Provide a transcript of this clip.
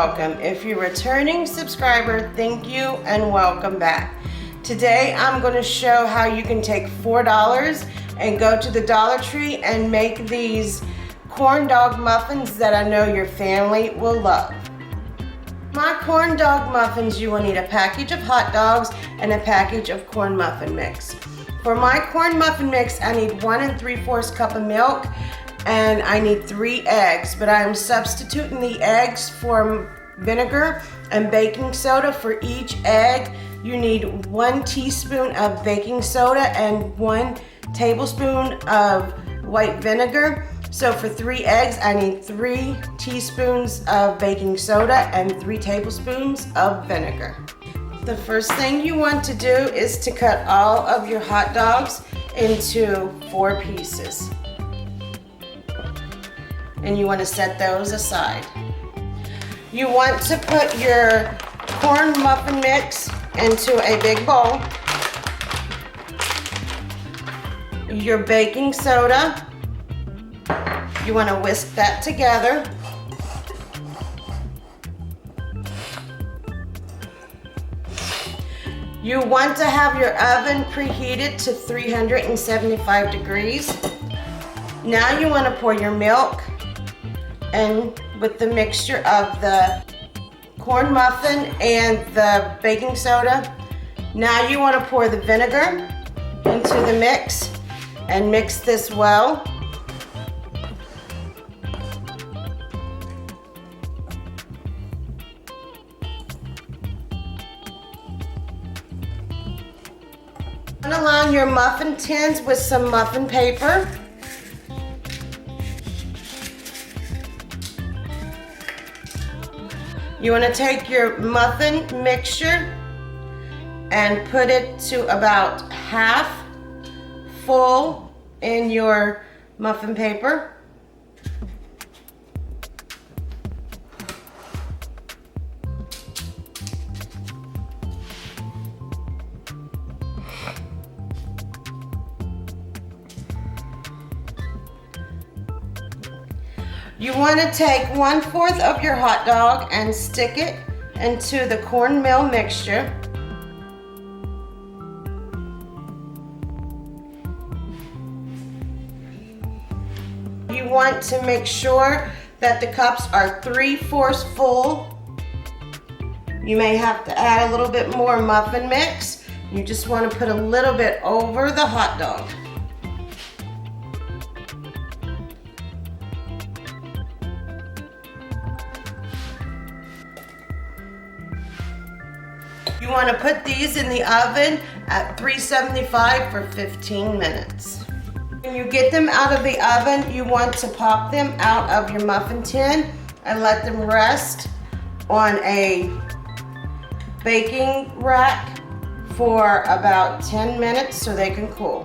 welcome. If you're a returning subscriber, thank you and welcome back. Today I'm going to show how you can take $4 and go to the Dollar Tree and make these corn dog muffins that I know your family will love. My corn dog muffins, you will need a package of hot dogs and a package of corn muffin mix. For my corn muffin mix, I need 1 3/4 cup of milk and I need 3 eggs, but I am substituting the eggs for vinegar and baking soda. For each egg, you need 1 teaspoon of baking soda and 1 tablespoon of white vinegar. So for 3 eggs, I need 3 teaspoons of baking soda and 3 tablespoons of vinegar. The first thing you want to do is to cut all of your hot dogs into 4 pieces. And you want to set those aside. You want to put your corn muffin mix into a big bowl. Your baking soda, you want to whisk that together. You want to have your oven preheated to 375 degrees. Now you want to pour your milk and with the mixture of the corn muffin and the baking soda. Now you want to pour the vinegar into the mix and mix this well. Line your muffin tins with some muffin paper. You want to take your muffin mixture and put it to about half full in your muffin paper. You want to take 1/4 of your hot dog and stick it into the cornmeal mixture. You want to make sure that the cups are 3/4 full. You may have to add a little bit more muffin mix. You just want to put a little bit over the hot dog. You want to put these in the oven at 375 for 15 minutes. When you get them out of the oven, you want to pop them out of your muffin tin and let them rest on a baking rack for about 10 minutes so they can cool.